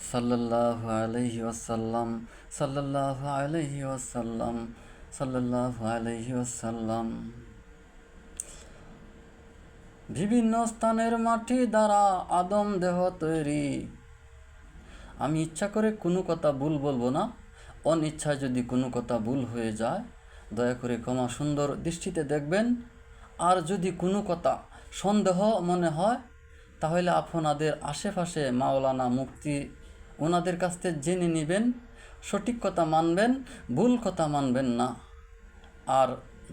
সাল্লাল্লাহু আলাইহি ওয়াসাল্লাম, সাল্লাল্লাহু আলাইহি ওয়াসাল্লাম, সাল্লাল্লাহু আলাইহি ওয়াসাল্লাম। বিভিন্ন স্থানের মাটি দ্বারা আদম দেহ তৈরি। আমি ইচ্ছা করে কোনো কথা ভুল বলবো না। অনিচ্ছায় যদি কোনো কথা ভুল হয়ে যায় দয়া করে ক্ষমা সুন্দর দৃষ্টিতে দেখবেন। আর যদি কোনো কথা সন্দেহ মনে হয় তাহলে আপনাদের আশেপাশে মাওলানা মুফতি ওনাদের কাছ থেকে জেনে নেবেন। সঠিক কথা মানবেন, ভুল কথা মানবেন না। আর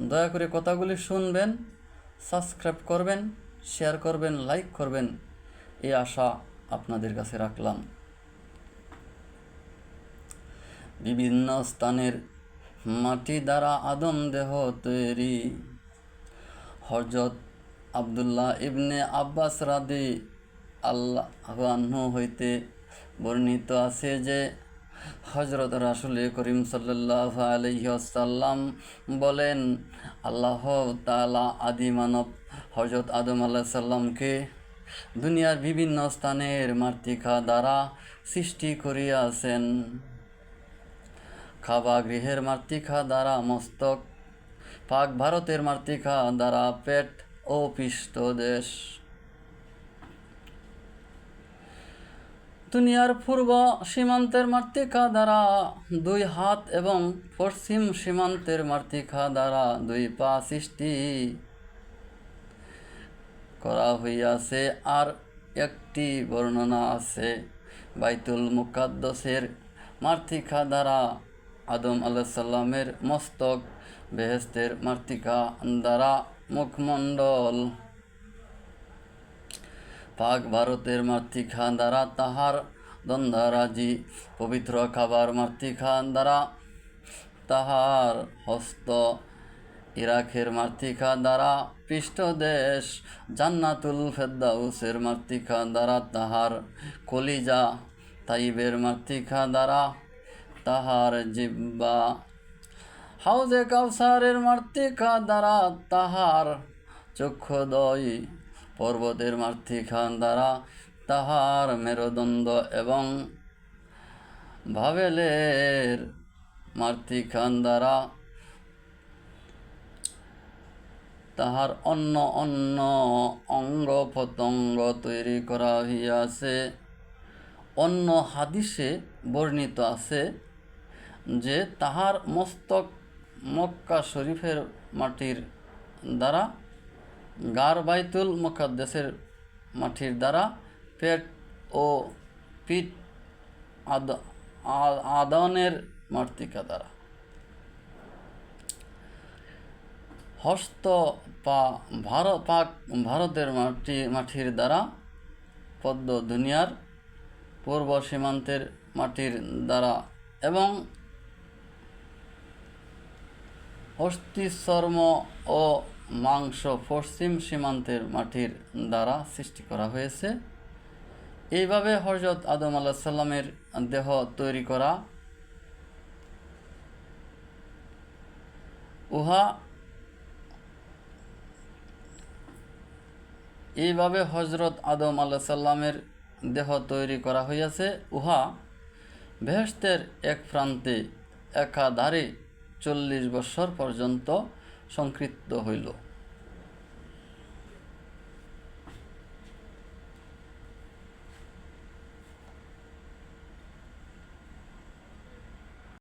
দয়া করে কথাগুলি শুনবেন, সাবস্ক্রাইব করবেন, শেয়ার করবেন, লাইক করবেন, এই আশা আপনাদের কাছে রাখলাম। বিভিন্ন স্থানের মাটি দ্বারা আদম দেহ তৈরি। হযরত আব্দুল্লাহ ইবনে আব্বাস রাদিয়াল্লাহু আনহু হইতে বর্ণিত আছে যে হযরত রাসূল করিম সাল্লাল্লাহু আলাইহি ওয়াসাল্লাম বলেন, আল্লাহ তাআলা আদি মানব হযরত আদম আলাইহিস সালামকে দুনিয়ার বিভিন্ন স্থানের মৃত্তিকা দ্বারা সৃষ্টি করিয়াছেন। কাবা গৃহের মৃত্তিকা দ্বারা মস্তক, পাক ভারতের মৃত্তিকা দ্বারা পেট ও পৃষ্ঠদেশ, দুনিয়ার পূর্ব সীমান্তের মৃত্তিকা দ্বারা 2 হাত এবং পশ্চিম সীমান্তের মৃত্তিকা দ্বারা 2 পা সৃষ্টি করা হইয়াছে। আর একটি বর্ণনা আছে বাইতুল মুকাদ্দাসের মৃত্তিকা দ্বারা আদম আলাইহিস সালামের মস্তক, বেহেশতের মৃত্তিকা দ্বারা মুখমণ্ডল, পাক ভারতের মৃত্তিকা দ্বারা তাহার দণ্ডরাজি, পবিত্র কাবার মৃত্তিকা দ্বারা তাহার হস্ত, ইরাকের মৃত্তিকা দ্বারা পৃষ্ঠদেশ, জান্নাতুল ফেরদাউসের মৃত্তিকা দ্বারা তাহার কলিজা, তাইবের মৃত্তিকা দ্বারা তাহার জিহ্বা, হাউজে কাউসারের মৃত্তিকা দ্বারা তাহার চক্ষুদ্বয়, পর্বতের মৃত্তিকা দ্বারা তাহার মেরুদণ্ড এবং বাবেলের মৃত্তিকা দ্বারা তাহার অন্য অন্য অঙ্গ প্রত্যঙ্গ তৈরি করা হইয়াছে। অন্য হাদিসে বর্ণিত আছে যে তাহার মস্তক মক্কা শরীফের মাটির দ্বারা, গার বাইতুল মুকাদ্দাসের মাটির দ্বারা, পেট ও পিঠ আদনের মৃত্তিকা দ্বারা, হস্ত পা ভারতের মাটির দ্বারা, পদ্ম দুনিয়ার পূর্ব সীমান্তের মাটির দ্বারা এবং অস্থিচর্ম ও মাংস পশ্চিম সীমান্তের মাটির দ্বারা সৃষ্টি করা হয়েছে। এইভাবে হযরত আদম আলাইহিস সালামের দেহ তৈরি করা। এইভাবে হযরত আদম আলাইহিস সালামের দেহ তৈরি করা হইয়াছে। উহা বেহেশতের এক প্রান্তে একাধারে 40 বৎসর পর্যন্ত সংকৃত হইল।